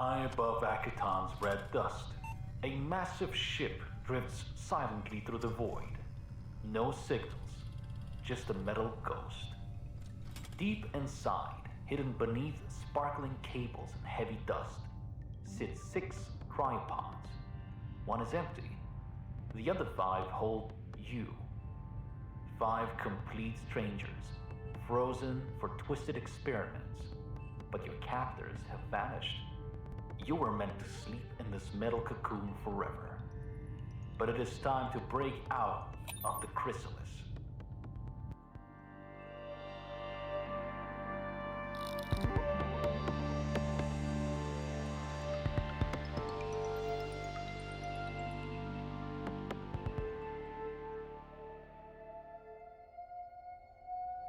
High above Akatan's red dust, a massive ship drifts silently through the void. No signals, just a metal ghost. Deep inside, hidden beneath sparkling cables and heavy dust, sit 6 crypods. One is empty. The other 5 hold you. 5 complete strangers, frozen for twisted experiments. But your captors have vanished. You were meant to sleep in this metal cocoon forever. But it is time to break out of the Chrysalis.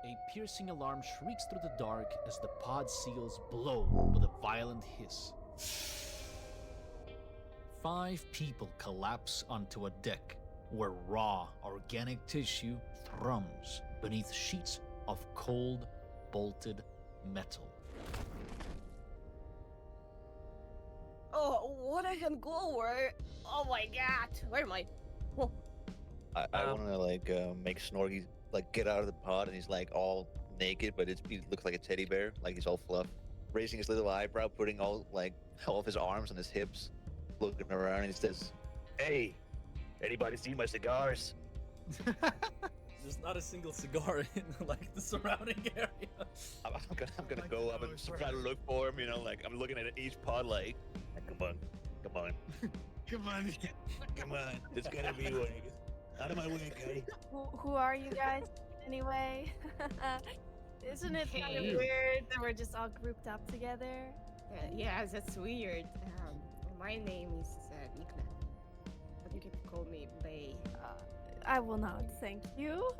A piercing alarm shrieks through the dark as the pod seals blow with a violent hiss. 5 people collapse onto a deck where raw, organic tissue thrums beneath sheets of cold, bolted metal. Oh, what a hangover! Oh my god, where am I? Oh. I want to make Snorky get out of the pod, and he's all naked, but he looks like a teddy bear, he's all fluff, raising his little eyebrow, putting all of his arms on his hips, looking around, and he says, "Hey, anybody see my cigars?" There's not a single cigar in the surrounding area. I'm gonna go up and try to look for him. I'm looking at each pod come on, come on, come on. There's gotta be one. Out of my way, Kay. Who are you guys anyway? Isn't it kind of weird that we're just all grouped up together? Yeah, that's weird. My name is Nikla, but you can call me Bay. I will not, thank you.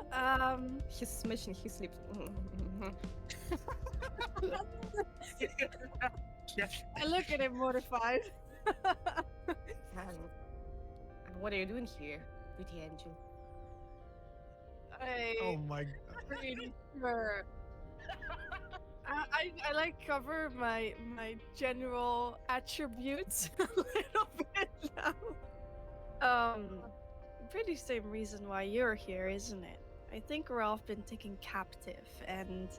He's smashing his lips. I look at him mortified. What are you doing here, pretty angel? Oh my god. Pretty sure. I cover my general attributes a little bit now. Pretty same reason why you're here, isn't it? I think we're all been taken captive, and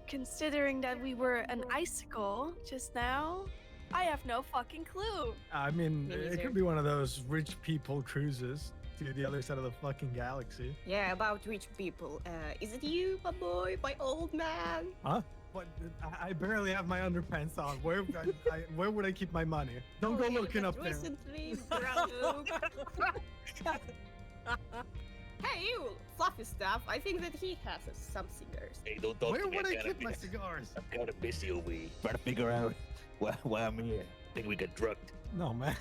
considering that we were an icicle just now, I have no fucking clue. I mean, it could be one of those rich people cruises to the other side of the fucking galaxy. Yeah, about rich people. Is it you, my boy, my old man? Huh? What? I barely have my underpants on. Where would I keep my money? Don't go looking up there. Recently, bro. Hey, you fluffy stuff. I think that he has some cigars. Hey, don't talk Where to me. would I keep my cigars? I'm kind of busy over here. Trying to figure out why I'm here. I think we got drugged. No, man.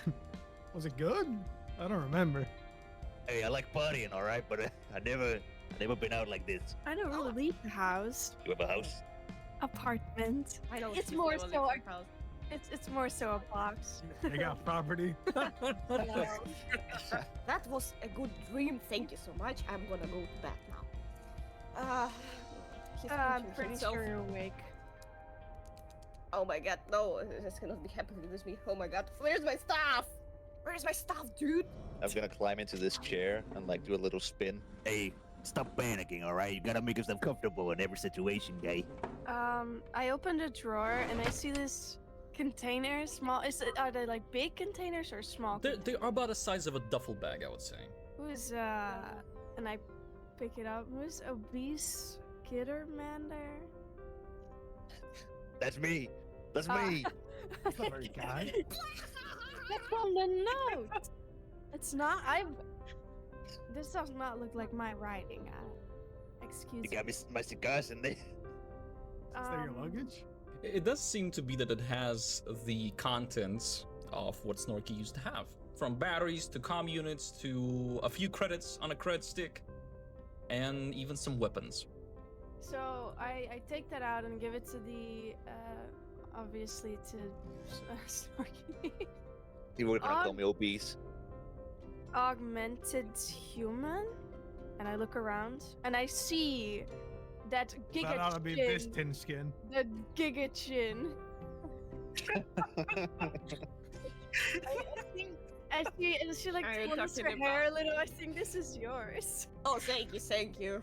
Was it good? I don't remember. Hey, I like partying, all right, but I never been out like this. I don't really leave the house. You have a house? Apartment. I don't. It's more so. It's more so a box. They got property. That was a good dream. Thank you so much. I'm gonna go to bed now. I'm pretty sure you're awake. Oh my god, no, this cannot be happening with me. Oh my god, where's my stuff? Where's my stuff, dude? I'm gonna climb into this chair and do a little spin. Hey, stop panicking, all right? You gotta make yourself comfortable in every situation, guy. I opened a drawer and I see this container. Small. Are they big containers or small? They are about the size of a duffel bag, I would say. Who's and I pick it up. Who's obese Gitterman there? That's me. That's me. That's not very kind. That's on the note. It's not. This does not look like my writing. Excuse me. You got me my cigars in there. Is that your luggage? It does seem to be that it has the contents of what Snorky used to have. From batteries to comm units to a few credits on a credit stick and even some weapons. So I take that out and give it to the, obviously to Snorky. You were gonna call me obese. Augmented human? And I look around and I see that giga That ought to be chin. this tin skin. The giga chin. I think as she like Are you pulls her talking hair a about- little, I think this is yours. Oh, thank you. th-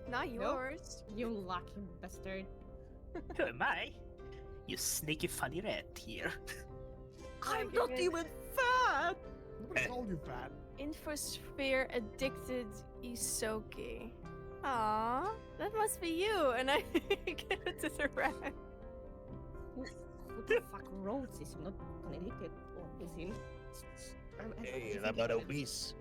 Not no? yours. You lucky bastard. Who am I? You sneaky funny rat here. I'm you're not good. even fat. Nobody called you fat. Infosphere addicted Isoki. Aww, that must be you. And I give it to the rat. Who the fuck wrote this? I'm not addicted or anything. Hey, I'm not obese.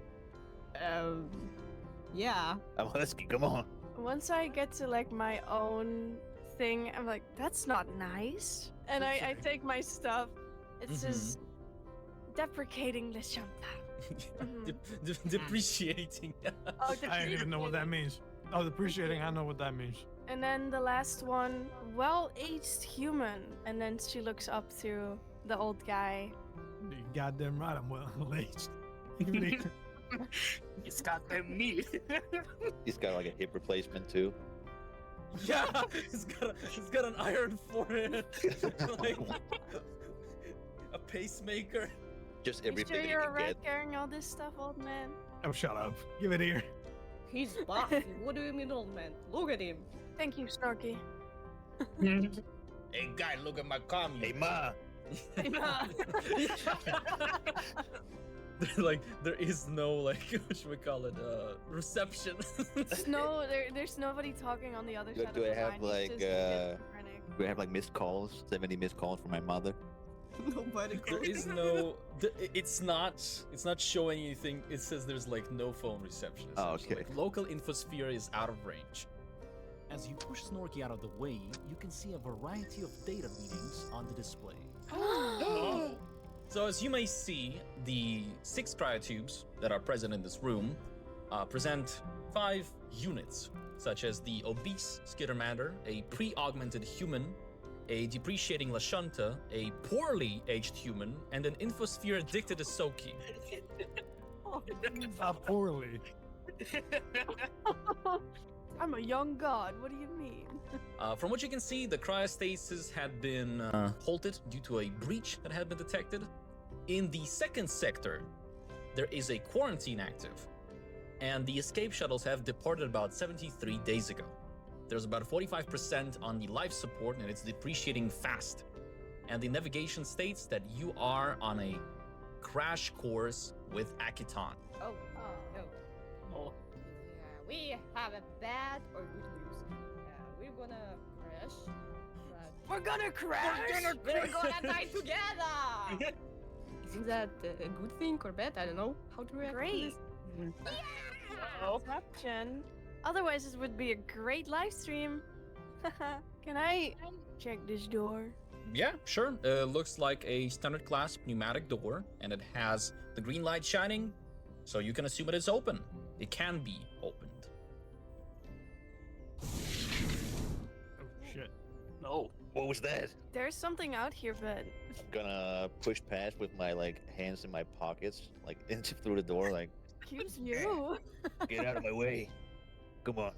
Yeah. I'm husky. Come on. Once I get to like my own thing, I'm like, that's not nice. And I take my stuff. It says deprecating Lashanta. Depreciating. Oh, I don't even know what that means. Oh, depreciating, I know what that means. And then the last one, well-aged human. And then she looks up to the old guy. You goddamn right, I'm well-aged. It's goddamn me. He's got like a hip replacement too. Yeah, he's got an iron forehead, like a pacemaker. Just You everything sure that you're he a can rat get. carrying all this stuff, old man? Oh, shut up. Give it here. He's buff. What do you mean, old man? Look at him. Thank you, Snorky. Hey guy, look at my commune. Hey, ma. Like there is no like what should we call it? Reception. There's nobody talking on the other Do- side do of I the have, line. like, It's just schizophrenic. Do we have like missed calls? 70 missed calls from my mother. Nobody There calls. is no. It's not showing anything. It says there's like no phone reception. Oh, essentially. okay. Like, local infosphere is out of range. As you push Snorky out of the way, you can see a variety of data readings on the display. So as you may see, the 6 cryotubes that are present in this room present 5 units, such as the obese Skittermander, a pre-augmented human, a depreciating Lashunta, a poorly aged human, and an infosphere addicted Isoki. Not poorly. I'm a young god. What do you mean? From what you can see, the cryostasis had been halted due to a breach that had been detected. In the second sector, there is a quarantine active, and the escape shuttles have departed about 73 days ago. There's about 45% on the life support, and it's depreciating fast. And the navigation states that you are on a crash course with Akiton. Oh, no. Oh. Yeah, we have a bad or good news. We're gonna crash. But We're gonna crash. we're gonna die together! Isn't that a good thing or bad? I don't know how to react to Great. this. Exception. Otherwise, this would be a great live stream. Can I check this door? Yeah, sure. Looks like a standard class pneumatic door, and it has the green light shining, so you can assume it is open. It can be opened. Oh, shit. No. What was that? There's something out here, but I'm gonna push past with my like hands in my pockets, like into through the door, like excuse you. get out of my way. Come on.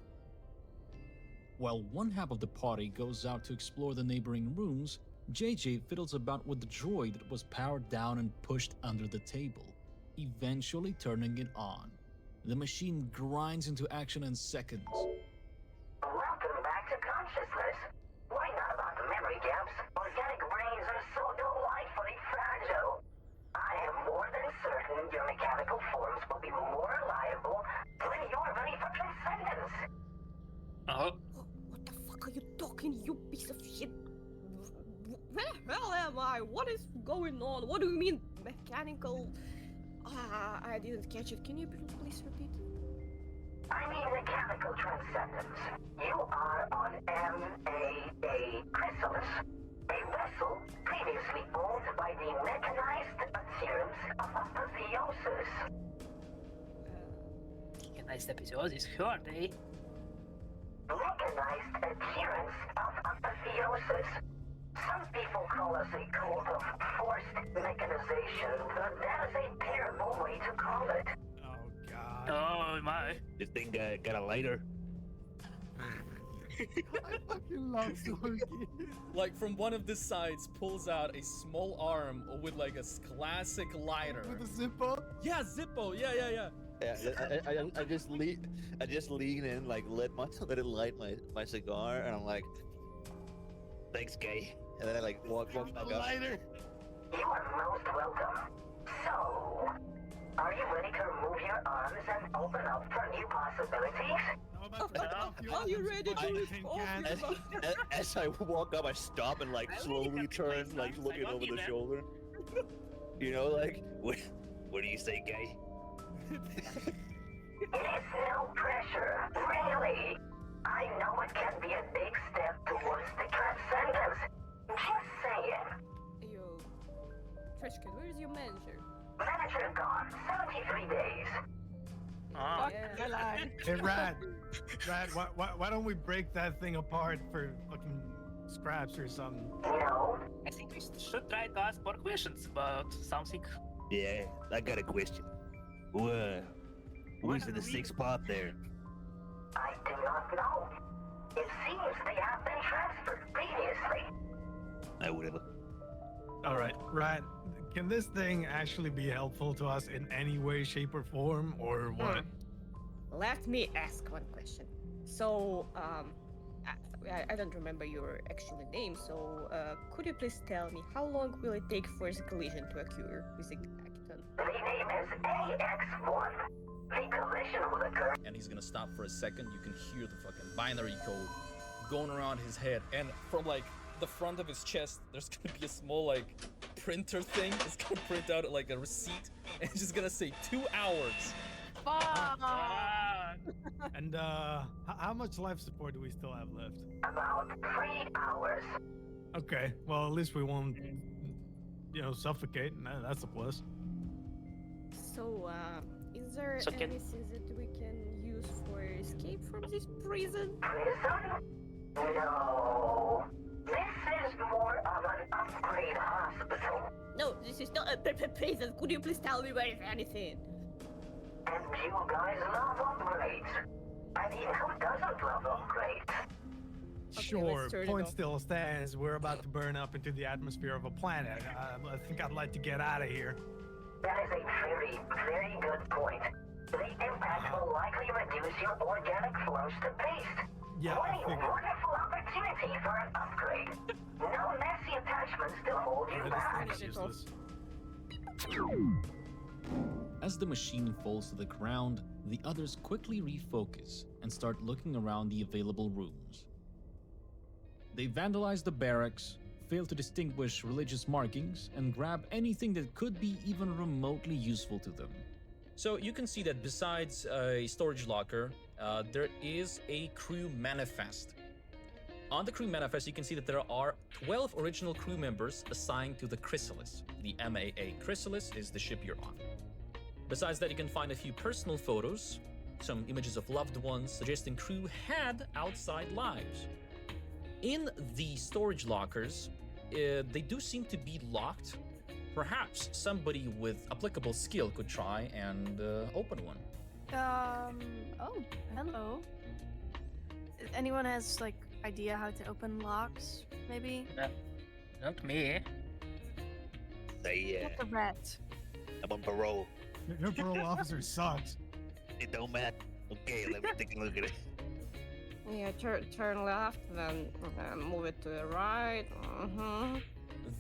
While one half of the party goes out to explore the neighboring rooms, JJ fiddles about with the droid that was powered down and pushed under the table, eventually turning it on. The machine grinds into action in seconds. Welcome back to consciousness. Why not about the memory gaps? Organic brains are so delightfully fragile. I am more than certain your mechanical forms will be more reliable when you're ready for transcendence. What the fuck are you talking, you piece of shit? Where the hell am I? What is going on? What do you mean mechanical? I didn't catch it. Can you please repeat? I mean mechanical transcendence. You are on M.A.A. Chrysalis, a vessel previously owned by the mechanized adherents of apotheosis. Mechanized episodes, who are they? Mechanized adherents of apotheosis. Some people call us a cult of forced mechanization, but that is a terrible way to call it. Oh, God. Oh my. This thing got a lighter. I fucking love Snorky. Like from one of the sides pulls out a small arm with like a classic lighter. With a Zippo? Yeah, Zippo. Yeah. Yeah, I just lean in, like let it light my cigar, and I'm like, thanks, gay. And then I like walk back up. Lighter. You are most welcome. So, are you ready to remove your arms and open up for new possibilities? Are you ready to lift off As, as I walk up, I stop and like slowly turn, like looking over the shoulder. You know, like, what do you say, gay? It's no pressure, really. I know it can be a big step towards the transcendence. Just saying. Yo, Trishkin, where's your manager? Manager gone, 73 days. Ah. Yeah. Hey, Rad, why don't we break that thing apart for fucking scraps or something? No. I think we should try to ask more questions about something. Yeah, I got a question. Who's in the sixth spot there? I do not know. It seems they have been transferred previously. I wouldn't. All right, Rad, can this thing actually be helpful to us in any way, shape, or form, or what? Let me ask one question. So, I don't remember your actual name, so could you please tell me how long will it take for the collision to occur with the Acton? The name is AX1. The collision will occur. And he's gonna stop for a second. You can hear the fucking binary code going around his head, and from like the front of his chest, there's gonna be a small like printer thing. It's gonna print out like a receipt, and it's just gonna say 2 hours. Ah. And how much life support do we still have left? About 3 hours. Okay, well, at least we won't, suffocate. That's a plus. So, is there So can- anything that we can use for escape from this prison? Prison? No. This is more of an upgrade hospital. No, this is not a prison. Could you please tell me where is anything? And you guys love upgrades. I mean, who doesn't love upgrades? Sure, let's turn it point off. still stands. We're about to burn up into the atmosphere of a planet. I think I'd like to get out of here. That is a very, very good point. The impact will likely reduce your organic flows to paste. Yeah, What I a figured. wonderful opportunity for an upgrade. No messy attachments to hold you Yeah, back. this thing's useless. As the machine falls to the ground, the others quickly refocus and start looking around the available rooms. They vandalize the barracks, fail to distinguish religious markings, and grab anything that could be even remotely useful to them. So you can see that besides a storage locker, there is a crew manifest. On the crew manifest, you can see that there are 12 original crew members assigned to the Chrysalis. The MAA Chrysalis is the ship you're on. Besides that, you can find a few personal photos, some images of loved ones, suggesting crew had outside lives. In the storage lockers, they do seem to be locked. Perhaps somebody with applicable skill could try and open one. Oh, hello. Anyone has like idea how to open locks? Maybe. Not me. Say, Get the rat. I'm on parole. Your parole officer sucks. It don't matter. Okay, let me take a look at it. Yeah, turn left, then move it to the right.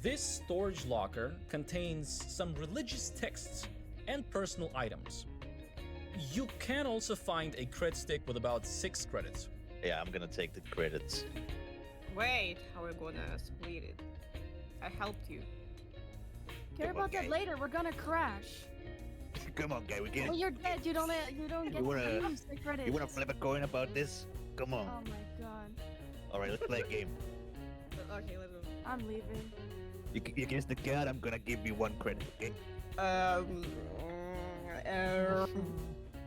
This storage locker contains some religious texts and personal items. You can also find a cred stick with about 6 credits. Yeah, I'm gonna take the credits. Wait, how are we gonna split it? I helped you. Care about that later. We're gonna crash. Come on, guy, we get Well, it. you're dead. You don't get You wanna- to use the credits. You wanna flip a coin about this? Come on. Oh my god. All right, let's play a game. Okay, let's go. I'm leaving. You guess the card, I'm gonna give you 1 credit, okay?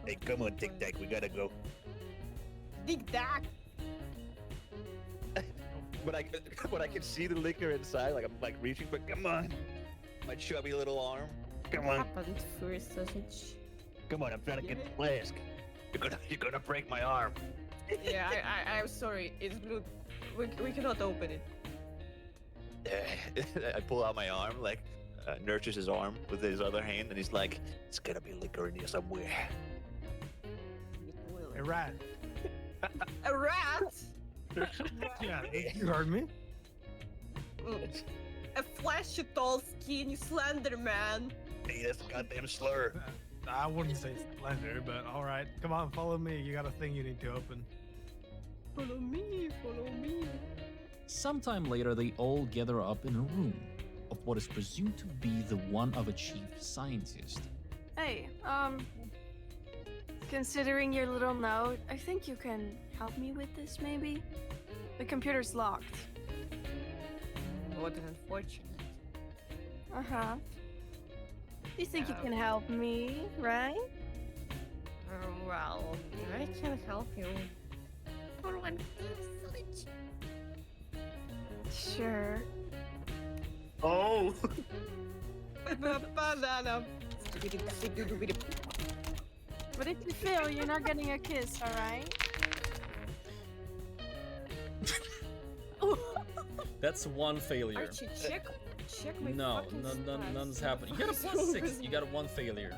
Hey, come on, Tic Tac, we gotta go. Dig that. But I can see the liquor inside, like I'm like reaching, but come on. My chubby little arm. Come on, Happened first, sausage. come on, I'm trying to get the flask. You're gonna break my arm. Yeah, I'm sorry. It's blue. We cannot open it. I pull out my arm, like nurtures his arm with his other hand, and he's like, "It's gonna be liquor in here somewhere." A rat. A rat? Yeah, you heard me. A fleshy, tall, skinny, slender man. Hey, that's a goddamn slur. I wouldn't say slender, but all right. Come on, follow me. You got a thing you need to open. Follow me, follow me. Sometime later, they all gather up in a room of what is presumed to be the one of a chief scientist. Hey, considering your little note, I think you can help me with this, maybe? The computer's locked. What an unfortunate. Uh-huh. You think you can help me, right? Well, I can help you. For one privilege. Sure. Oh! Banana. But if you fail, you're not getting a kiss, alright? That's one failure. Archie, check my No, fucking none's stats. happening. You got a +6. You got a 1 failure.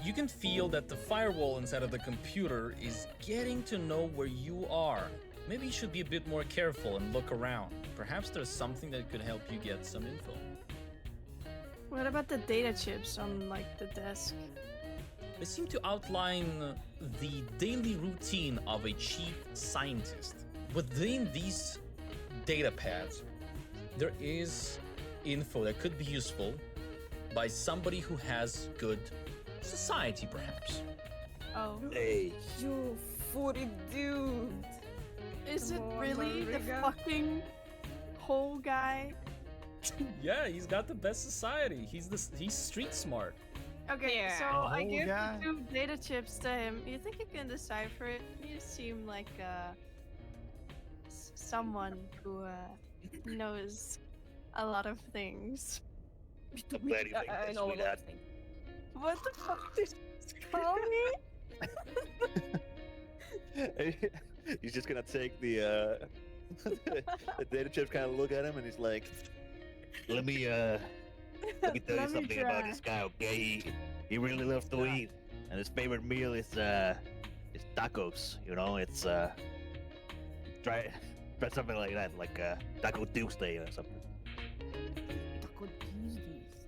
You can feel that the firewall inside of the computer is getting to know where you are. Maybe you should be a bit more careful and look around. Perhaps there's something that could help you get some info. What about the data chips on, like, the desk? They seem to outline the daily routine of a chief scientist. Within these data pads, there is info that could be useful by somebody who has good society, perhaps. Oh. Hey, You footy dude. Is it Come on, really the Mariga. fucking whole guy? Yeah, he's got the best society. He's street smart. Okay, Yeah. so The I whole give guy? 2 data chips to him. You think you can decipher it? You seem like someone who knows a lot of things. I'm glad you think I that, know a lot sweetheart. of things. What the fuck did you call me? He's just gonna take the the data chips, kind of look at him, and he's like, "Let me tell you Let me something about try. this guy. Okay, he really loves to eat, and his favorite meal is tacos. You know, it's try something like that, like Taco Tuesday or something." Taco Tuesdays.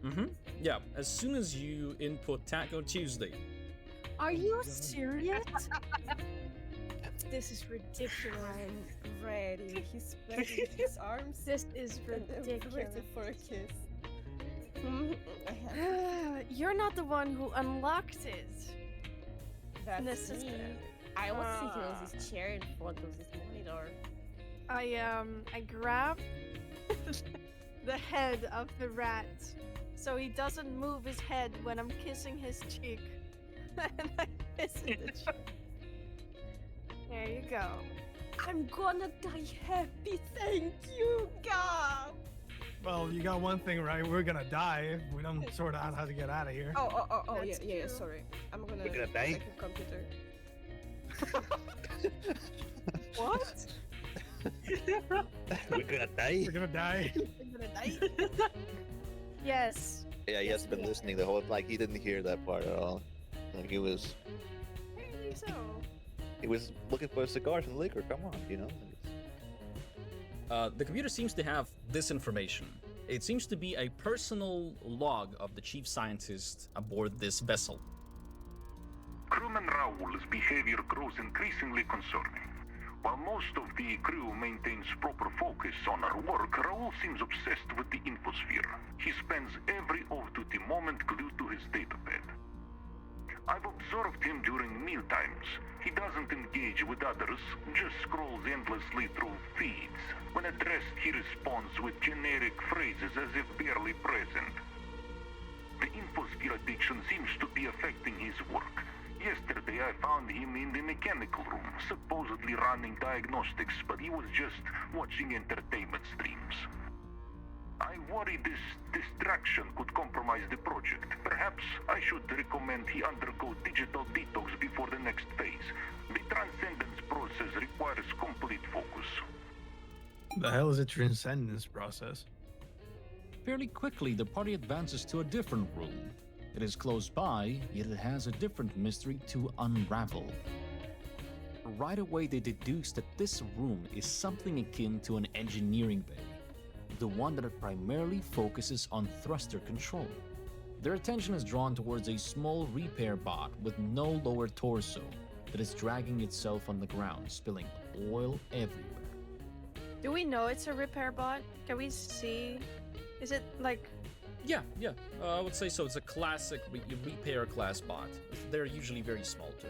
Mm-hmm. Yeah, as soon as you input Taco Tuesday, Are you serious? This is ridiculous. I'm ready. He's spreading his arms. This is and ridiculous. ready for a kiss. You're not the one who unlocked it. That's This is me. bad. I was sitting on this chair in front of this monitor. I grab the head of the rat so he doesn't move his head when I'm kissing his cheek. And I kiss the cheek. There you go. I'm gonna die happy, thank you, God. Well, you got one thing right. We're gonna die if we don't sort out how to get out of here. Oh, That's yeah, true. sorry. I'm gonna We're gonna die? check the computer. What? We're gonna die. We're gonna die. I'm gonna die. Yes. Yeah, he hasn't been listening the whole. Like he didn't hear that part at all. Like he was Apparently so. looking for cigars and liquor. Come on, you know. the computer seems to have this information. It seems to be a personal log of the chief scientist aboard this vessel. Crewman Raoul's behavior grows increasingly concerning. While most of the crew maintains proper focus on our work, Raoul seems obsessed with the infosphere. He spends every off-duty moment glued to his datapad. I've observed him during mealtimes. He doesn't engage with others, just scrolls endlessly through feeds. When addressed, he responds with generic phrases as if barely present. The infosphere addiction seems to be affecting his work. Yesterday I found him in the mechanical room, supposedly running diagnostics, but he was just watching entertainment streams. I worry this distraction could compromise the project. Perhaps I should recommend he undergo digital detox before the next phase. The transcendence process requires complete focus. The hell is a transcendence process? Fairly quickly, the party advances to a different room. It is close by, yet it has a different mystery to unravel. Right away, they deduce that this room is something akin to an engineering bay, the one that primarily focuses on thruster control. Their attention is drawn towards a small repair bot with no lower torso that is dragging itself on the ground, spilling oil everywhere. Do we know it's a repair bot? Can we see? Is it like? Yeah. I would say so. It's a classic repair class bot. They're usually very small too.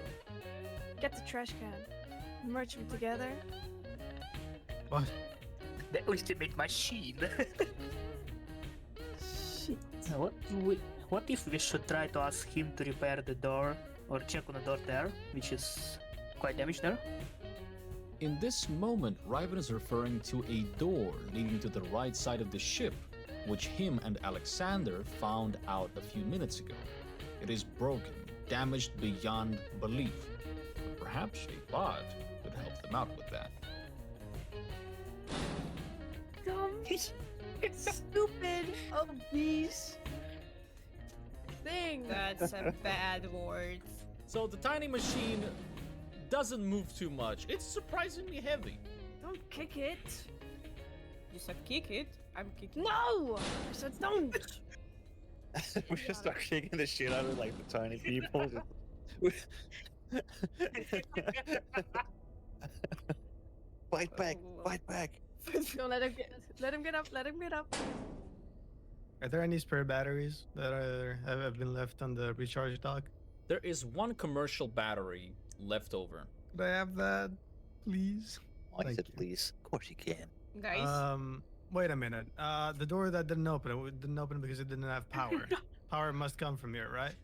Get the trash can. Merge them together. What? The ultimate machine. Shit. What if we should try to ask him to repair the door or check on the door there, which is quite damaged there? In this moment, Riven is referring to a door leading to the right side of the ship, which him and Alexander found out a few minutes ago. It is broken, damaged beyond belief. But perhaps a bot could help them out with that. Dumb, stupid, obese thing. That's a bad word. So the tiny machine doesn't move too much. It's surprisingly heavy. Don't kick it. You said kick it. I'm kicking. No! I said don't. We should start kicking the shit out of like the tiny people. Fight back! Fight back! Don't let him get up. Let him get up. Are there any spare batteries that have been left on the recharge dock? There is one commercial battery left over. Could I have that, please? I Thank said, you. please. Of course you can. Guys, Wait a minute. The door that didn't open, it didn't open because it didn't have power. Power must come from here, right?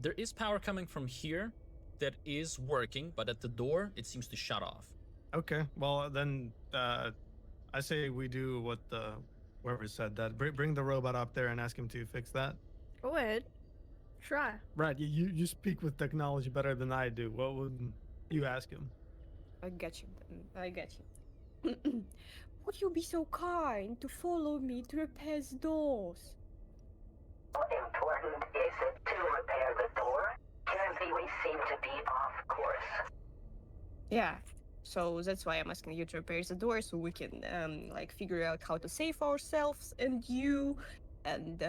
There is power coming from here that is working, but at the door, it seems to shut off. Okay. Well, then I say we do what whoever said that. Bring the robot up there and ask him to fix that. Go ahead. Try. Right. You speak with technology better than I do. What would you ask him? I get you. I get you. Would you be so kind to follow me to repair the doors? How important is it to repair the door? Currently, we seem to be off course. Yeah. So that's why I'm asking you to repair the door, so we can like figure out how to save ourselves and you. And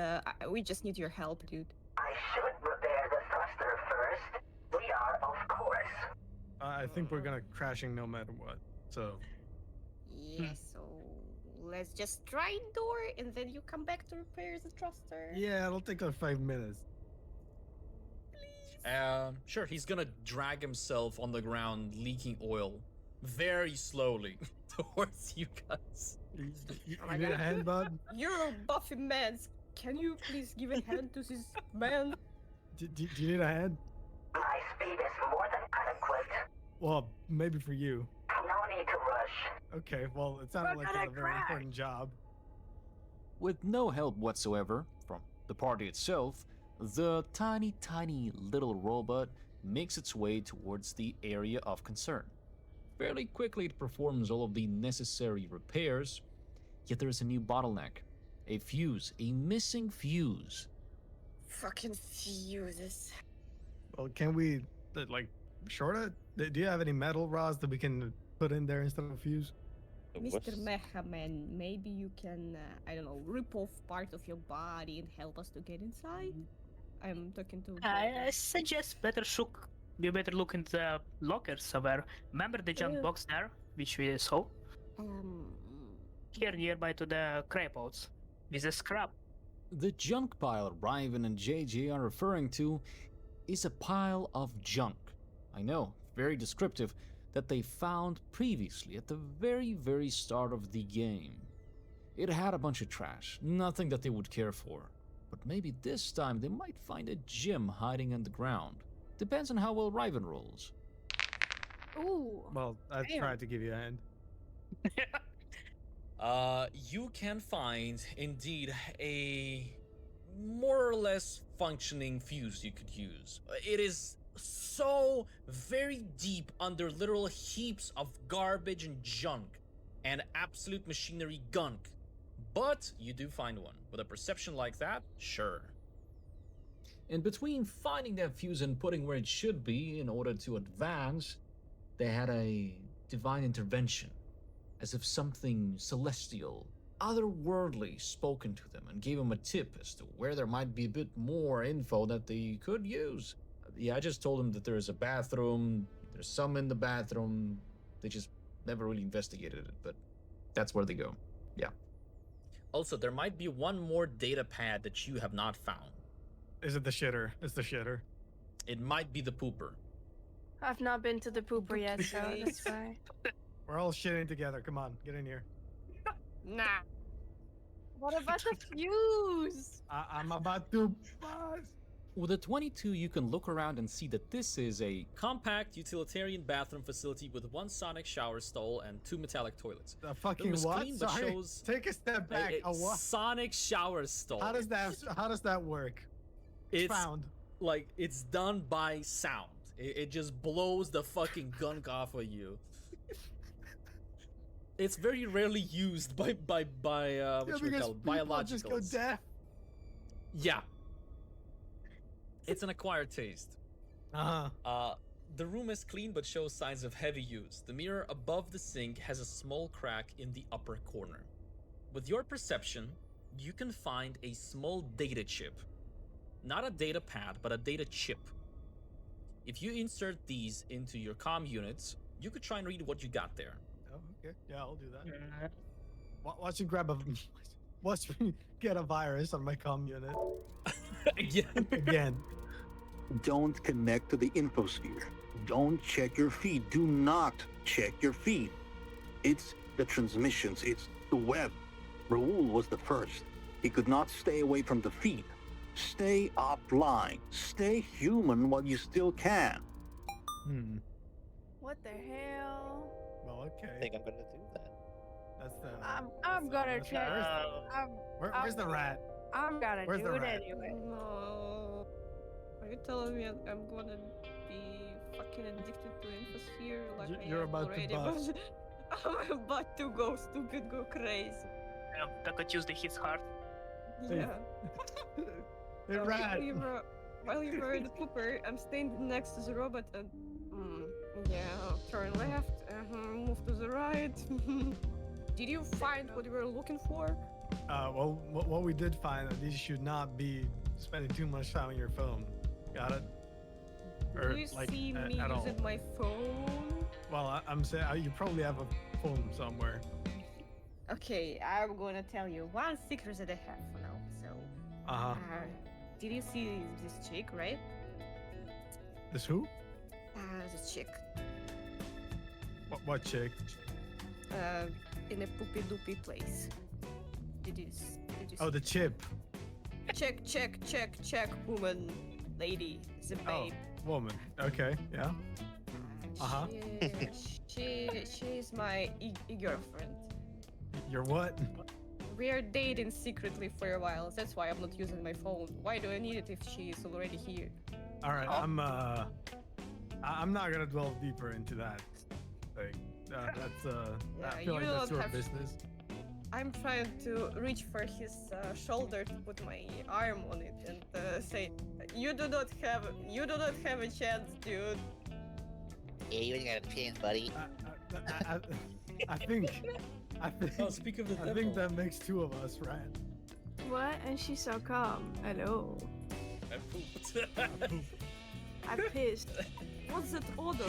we just need your help, dude. I should repair the thruster first. We are off course. I think we're gonna crashing no matter what. So Yeah. So let's just try door, and then you come back to repair the thruster. yeah, it'll take like 5 minutes. Sure, he's gonna drag himself on the ground, leaking oil, very slowly towards you guys. You my need a God. hand, bud? You're a buffy man. Can you please give a hand to this man? Do you need a hand? My speed is more than adequate. Well, maybe for you. No need to rush. Okay, well, it sounded We're like gonna a very crash. important job. With no help whatsoever from the party itself, the tiny little robot makes its way towards the area of concern. Fairly quickly, it performs all of the necessary repairs, yet there is a new bottleneck. A fuse, a missing fuse. Fucking fuses. Well, can we, like, short it? Do you have any metal rods that we can put in there instead of a fuse? Mr. Mechaman, maybe you can, I don't know, rip off part of your body and help us to get inside? I'm talking to... I suggest you better look into the lockers somewhere. Remember the junk box there, which we saw? Here nearby to the crapots. With a scrap. The junk pile Riven and JJ are referring to is a pile of junk. I know, very descriptive, that they found previously at the very start of the game. It had a bunch of trash, nothing that they would care for. But maybe this time they might find a gem hiding underground. Depends on how well Riven rolls. Ooh. Well, I Damn. tried to give you a hand. You can find indeed a more or less functioning fuse you could use. It is so very deep under literal heaps of garbage and junk and absolute machinery gunk. But you do find one. With a perception like that, sure. In between finding that fuse and putting where it should be in order to advance, they had a divine intervention, as if something celestial, otherworldly spoken to them and gave them a tip as to where there might be a bit more info that they could use. Yeah, I just told them that there's a bathroom, there's some in the bathroom, they just never really investigated it, but that's where they go. Yeah. Also, there might be one more data pad that you have not found. Is it the shitter? It's the shitter. It might be the pooper. I've not been to the pooper yet, so that's why. We're all shitting together. Come on, get in here. Nah. What about the fuse? I'm about to buzz. With a 22, you can look around and see that this is a Compact utilitarian bathroom facility with one sonic shower stall and 2 metallic toilets. The It fucking was what? clean, but Sorry. shows Take a step back. a A what? sonic shower stall. How does that work? It's Found. like it's done by sound. It just blows the fucking gunk off of you. It's very rarely used by what you would call biologicals. Just go deaf. Yeah. It's an acquired taste. The room is clean but shows signs of heavy use. The mirror above the sink has a small crack in the upper corner. With your perception, you can find a small data chip. Not a data pad, but a data chip. If you insert these into your comm units, you could try and read what you got there. Oh, okay. Yeah, I'll do that. Watch me grab a. Watch me get a virus on my comm unit. Again. Don't connect to the infosphere. Don't check your feed. Do not check your feed. It's the transmissions. It's the web. Raoul was the first. He could not stay away from the feed. Stay offline. Stay human while you still can. What the hell? Well, okay. I think I'm gonna do that. That's the. I'm gonna that's check. Where's the rat? I'm gonna Where's do the it rat? anyway. No. Are you telling me I'm gonna be fucking addicted to Infosphere like You're I am about to already? bust. I'm about to go stupid, go crazy. That could use his heart. Hey. Yeah. Hey, rat. While you were in the pooper, I'm staying next to the robot and yeah, turn left, move to the right. Did you find what you were looking for? Well, what we did find that you should not be spending too much time on your phone. Got it? Or Do you like see me at all? using my phone? Well, I'm saying you probably have a phone somewhere. Okay, I'm gonna tell you one secret that I have for now. So, did you see this chick, right? This who? This chick. What chick? In a poopy doopy place. Did you see? Oh, the chip. Check, woman, lady, the babe. Oh, woman. Okay, yeah. She's my girlfriend. Your what? We are dating secretly for a while. That's why I'm not using my phone. Why do I need it if she is already here? All right, I'm not gonna dwell deeper into that thing. That's I feel like you that's don't your have- business. I'm trying to reach for his shoulder to put my arm on it and say, "You do not have a chance, dude." Yeah, you ain't got a chance, buddy. I think. Oh, speak of the I think that makes two of us, right? What? And she's so calm. Hello. I pooped. I'm pissed. What's that odor?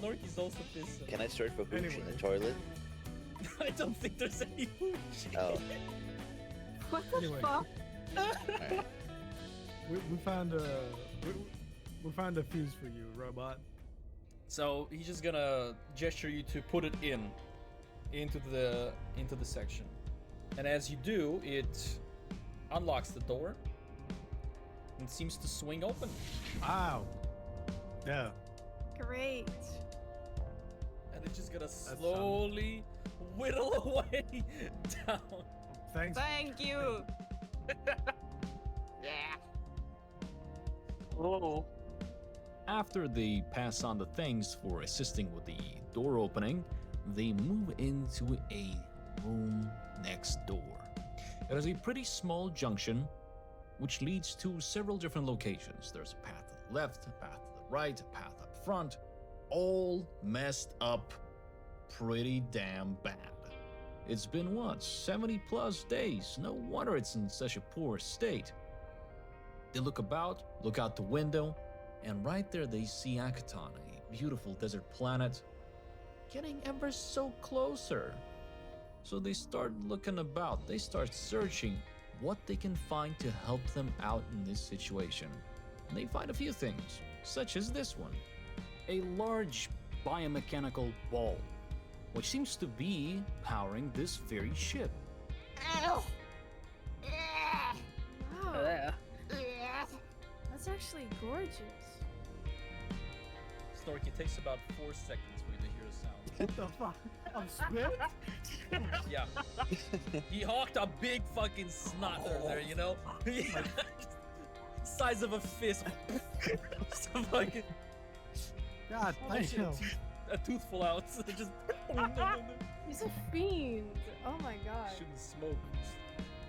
Snorky's also pissed. Can I search for hooch in Anyway. the toilet? I don't think there's any hooch. Oh. What the Anyway. fuck? Alright. We found we found a fuse for you, robot. So he's just gonna gesture you to put it into the section, and as you do, it unlocks the door and seems to swing open. Wow. Yeah. Great. And it's just gonna slowly whittle away down. Thanks. Thank you. Yeah. Oh. After they pass on the things for assisting with the door opening, they move into a room next door. It is a pretty small junction which leads to several different locations. There's a path to the left, a path to the right, a path up front, all messed up pretty damn bad. It's been what, 70 plus days? No wonder it's in such a poor state. They look about, look out the window, and right there they see Akaton, a beautiful desert planet, getting ever so closer. So they start looking about, they start searching what they can find to help them out in this situation. And they find a few things, such as this one. A large biomechanical ball, which seems to be powering this very ship. Ow. Wow, Yeah. that's actually gorgeous. Snorky, it takes about 4 seconds for you to hear a sound. What the fuck? I'm Swift? Yeah. He hawked a big fucking snot there, you know? Size of a fist. Some fucking God damn. a tooth full out. Just He's a fiend. Oh my god. shooting smoke.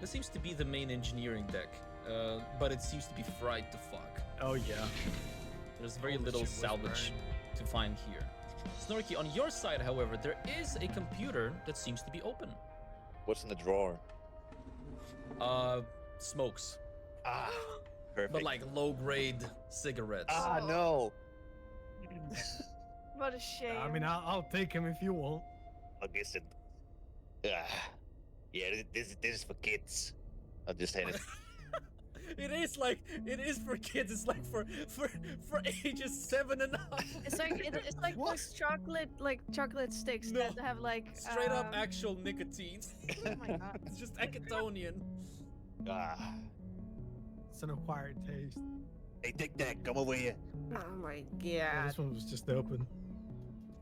This seems to be the main engineering deck, but it seems to be fried to fuck. Oh yeah. There's very All the little shit was salvage to find here. Snorky, on your side, however, there is a computer that seems to be open. What's in the drawer? Smokes, Ah, perfect. but like low-grade cigarettes. Ah, no. What a shame. I mean, I'll take him if you won't. I guess it. Yeah, this is for kids. I'll just hand it. It is for kids. It's like for ages 7 and up. It's like What? those chocolate sticks No. that have like Straight up actual nicotine. Oh my god. It's just Acatonian. Ah. It's an acquired taste. Hey, Tic Tac, come over here. Oh my Yeah, god. this one was just open.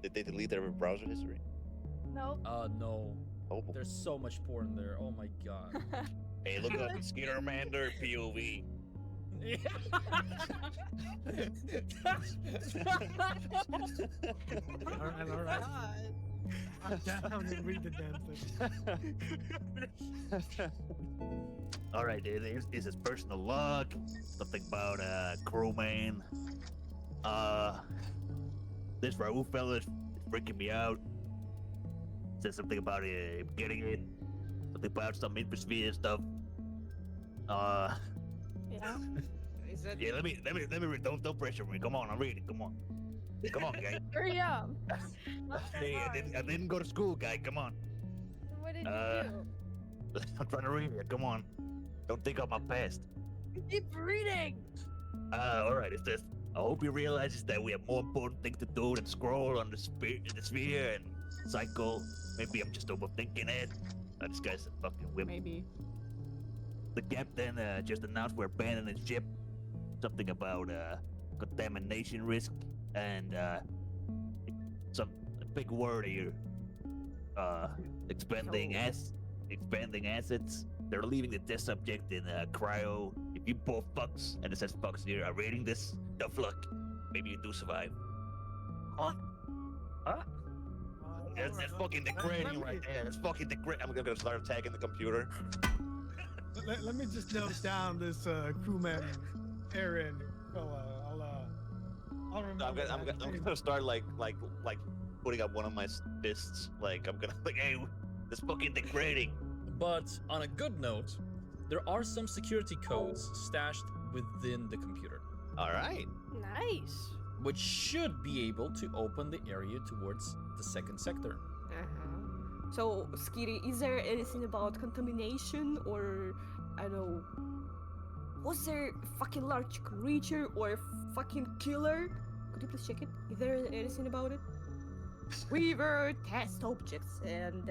Did they delete their browser history? Nope. No. Oh. There's so much porn there. Oh my god. Hey, look up Skittermander POV. All right. I'm down and read the damn thing. All right, this is personal log. Something about crewman. This Raul fella is freaking me out. Says something about getting it. Something about some infosphere stuff. Yeah. Is that Yeah. Let me read. Don't pressure me. Come on, I'm reading. Come on, guy. Hurry up. Hey, I didn't go to school, guy. Come on. What did you I'm trying to read it. Come on. Don't think of my past. do? Keep reading. All right. It says, I hope he realizes that we have more important things to do than scroll on the sphere and cycle. Maybe I'm just overthinking it. This guy's a fucking whip. maybe? The captain just announced we're abandoning the ship. Something about contamination risk and some big word here. Expanding assets. They're leaving the test subject in cryo. If you both fucks, and it says fucks here, are reading this, tough luck. Maybe you do survive. Huh? That's fucking degrading right there. That's fucking degrading. I'm gonna start attacking the computer. Let me just note down this crewman Aaron fella. I'll remember. I'm gonna start like putting up one of my fists. Like I'm gonna like, hey, this fucking degrading. But on a good note, there are some security codes stashed within the computer, All right. Nice. which should be able to open the area towards the second sector. Uh-huh. So, Skiri, is there anything about contamination or, I don't know, was there a fucking large creature or a fucking killer? Could you please check it? Is there anything about it? We were test objects and,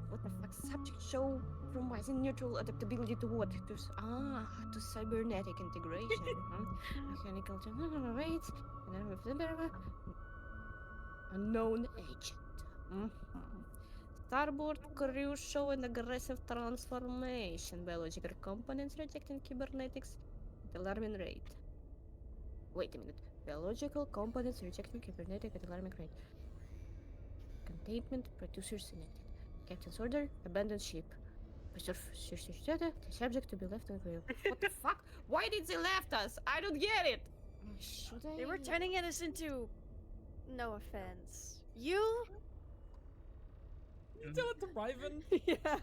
what the fuck? Subject show promising neutral adaptability to what? To cybernetic integration. Mechanical wait. Unknown agent. Starboard crew show an aggressive transformation. Biological components rejecting cybernetics at alarming rate. Wait a minute. Biological components rejecting cybernetic at alarming rate. Containment producers selected. Captain's order: abandon ship. The subject to be left on the wheel. What the fuck? Why did they left us? I don't get it. Should I? They were turning us into. No offense. You? You tell it to Riven? Yeah.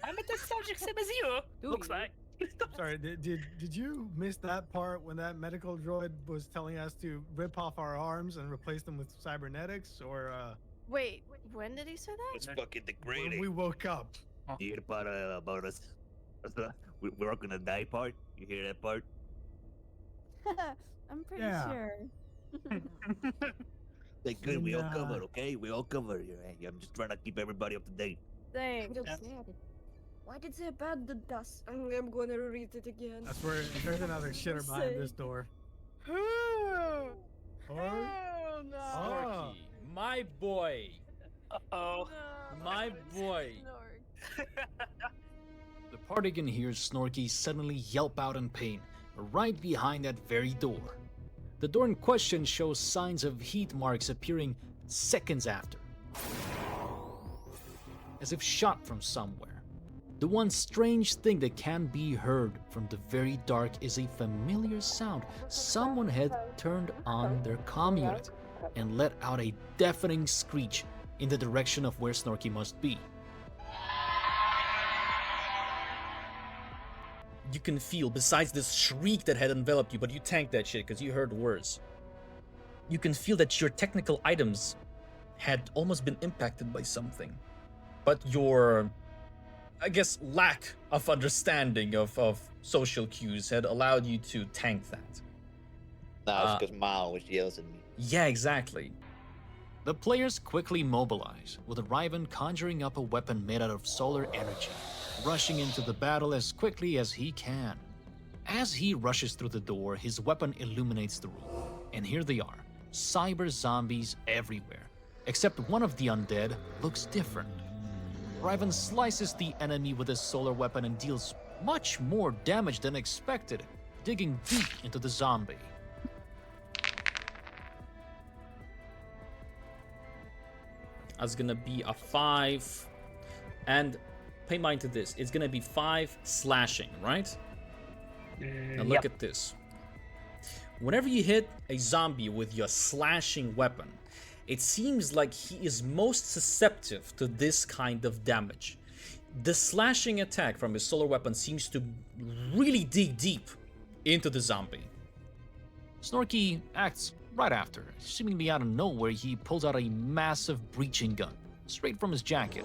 I'm at the subject same as you. Do Looks you? like. Sorry, did you miss that part when that medical droid was telling us to rip off our arms and replace them with cybernetics, or Wait, when did he say that? It's fucking when degrading. we woke up? You hear about us? We're all gonna die part? You hear that part? I'm pretty Yeah. sure. Like, good, we all And, covered, okay? We all covered here. I'm just trying to keep everybody up to date. I Thanks. don't get it. Why did they abandon us? I'm gonna read it again. That's where there's another shitter behind this door. Hell Or no. Ah. Snorky, my boy. Oh. My boy. Snork. The party can hear Snorky suddenly yelp out in pain, right behind that very door. The door in question shows signs of heat marks appearing seconds after, as if shot from somewhere. The one strange thing that can be heard from the very dark is a familiar sound. Someone had turned on their comm unit and let out a deafening screech in the direction of where Snorky must be. You can feel, besides this shriek that had enveloped you, but you tanked that shit because you heard worse. You can feel that your technical items had almost been impacted by something. But your, I guess, lack of understanding of social cues had allowed you to tank that. No, it's because Mal was yelling at me. Yeah, exactly. The players quickly mobilize, with Riven conjuring up a weapon made out of solar energy, rushing into the battle as quickly as he can. As he rushes through the door, his weapon illuminates the room, and here they are, cyber zombies everywhere, except one of the undead looks different. Riven slices the enemy with his solar weapon and deals much more damage than expected, digging deep into the zombie. That's gonna be a 5, and pay mind to this, it's gonna be 5 slashing, right? Now look at this. Whenever you hit a zombie with your slashing weapon, it seems like he is most susceptible to this kind of damage. The slashing attack from his solar weapon seems to really dig deep into the zombie. Snorky acts right after. Seemingly out of nowhere, he pulls out a massive breaching gun, straight from his jacket.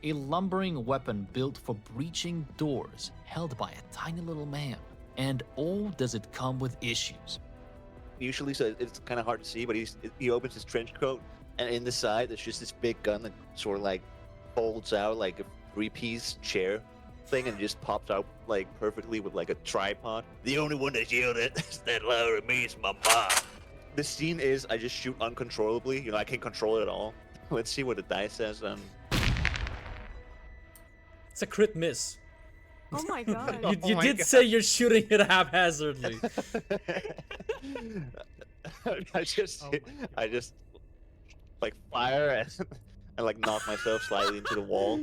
A lumbering weapon built for breaching doors, held by a tiny little man. And oh, does it come with issues. Usually, so it's kind of hard to see, but he opens his trench coat, and in the side, there's just this big gun that sort of like folds out like a 3-piece chair thing and just pops out like perfectly with like a tripod. The only one that's yelled at that loud at me is my mom. The scene is I just shoot uncontrollably. You know, I can't control it at all. Let's see what the dice says. It's a crit miss. Oh my god. You did say you're shooting it haphazardly. I just like fire and like knock myself slightly into the wall.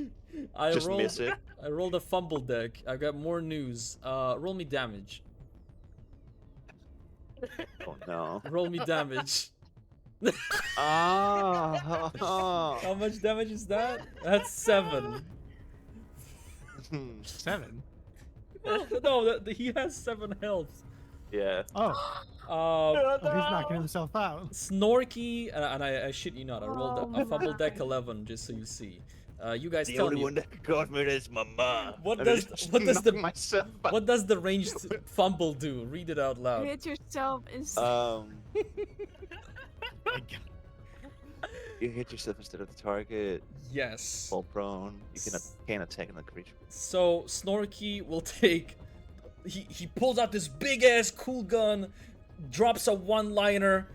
Miss it. I rolled a fumble deck. I've got more news. Roll me damage. Oh no. Roll me damage. Ah. How much damage is that? That's 7. 7. No, he has 7 health. Yeah. Oh, he's knocking himself out. Snorky, and I shit you not, I rolled a fumble deck 11 just so you see. You guys The tell only me. one that got me is my mom. What I does just what does the knocked myself out. what does the ranged fumble do? Read it out You loud. hit yourself instead. You hit yourself instead of the target. Yes. Fall prone. You can't attack another creature. So Snorky will take. He pulls out this big ass cool gun, drops a one-liner,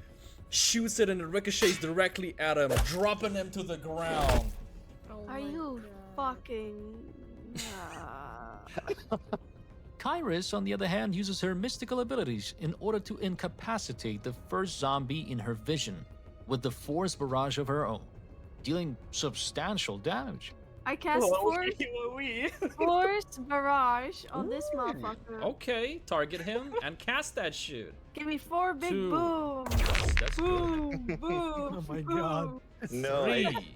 shoots it and it ricochets directly at him, dropping him to the ground. Are you fucking? Kairis, on the other hand, uses her mystical abilities in order to incapacitate the first zombie in her vision with the Force Barrage of her own, dealing substantial damage. I cast Force Barrage on this motherfucker. Okay, target him and cast that shit. Give me 4 big 2. booms. That's Boom, good. boom. Oh my god. No, 3.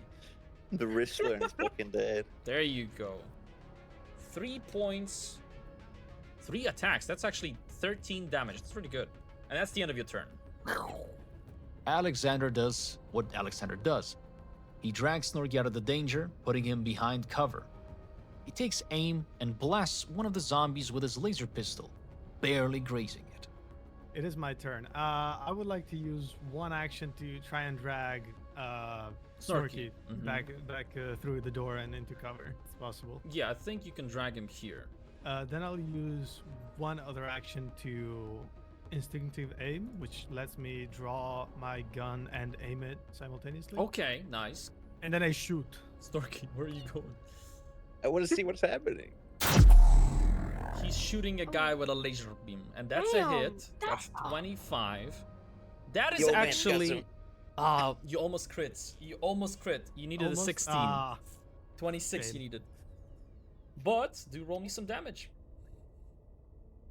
the wrestler is fucking dead. There you go. 3 points. 3 attacks. That's actually 13 damage. That's pretty good. And that's the end of your turn. Alexander does what Alexander does. He drags Snorky out of the danger, putting him behind cover. He takes aim and blasts one of the zombies with his laser pistol, barely grazing it. It is my turn. I would like to use one action to try and drag Snorky back through the door and into cover, if possible. Yeah, I think you can drag him here. Then I'll use one other action to instinctive aim, which lets me draw my gun and aim it simultaneously. Okay, nice. And then I shoot. Snorky, where are you going? I want to see what's happening. He's shooting a guy with a laser beam, and that's a hit. That's 25. That is Yo, man, actually... you almost crits. You almost crit. You needed a 16. 26 okay. you needed. But, do roll me some damage.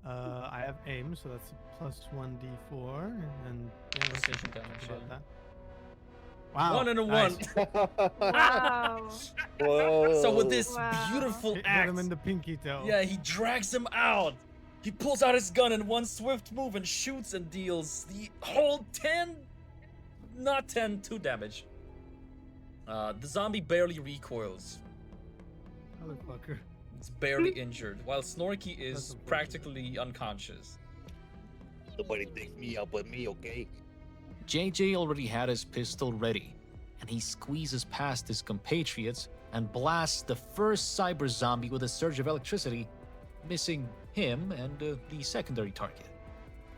I have aim, so that's plus 1d4, and then Precision damage, about yeah. that. Wow. 1 and a nice. 1. Wow. Whoa. So with this Wow. beautiful Hit act, him in the pinky toe. yeah, he drags him out. He pulls out his gun in one swift move and shoots and deals the whole 2 damage. The zombie barely recoils. Motherfucker. It's barely injured, while Snorky That's is unfortunate. practically unconscious. Nobody takes me out but me, okay? JJ already had his pistol ready, and he squeezes past his compatriots and blasts the first cyber zombie with a surge of electricity, missing him and the secondary target,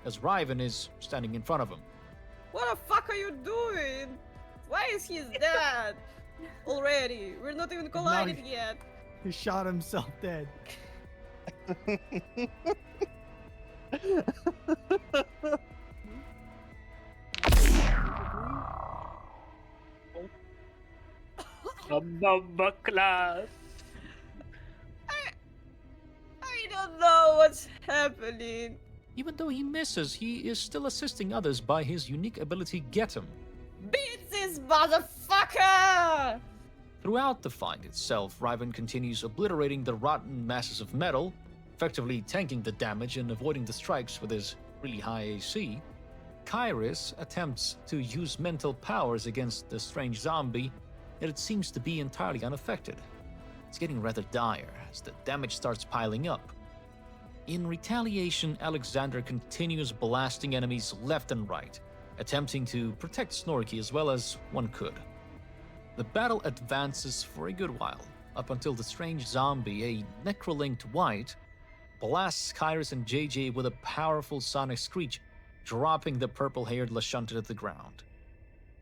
as Riven is standing in front of him. What the fuck are you doing? Why is he dead already? We're not even collided yet. He shot himself dead. Bomba class. I don't know what's happening. Even though he misses, he is still assisting others by his unique ability Get Him. Beat this motherfucker! Throughout the fight itself, Riven continues obliterating the rotten masses of metal, effectively tanking the damage and avoiding the strikes with his really high AC. Kairis attempts to use mental powers against the strange zombie, yet it seems to be entirely unaffected. It's getting rather dire as the damage starts piling up. In retaliation, Alexander continues blasting enemies left and right, attempting to protect Snorky as well as one could. The battle advances for a good while, up until the strange zombie, a necrolinked white, blasts Kairis and JJ with a powerful sonic screech, dropping the purple-haired Lashunta to the ground.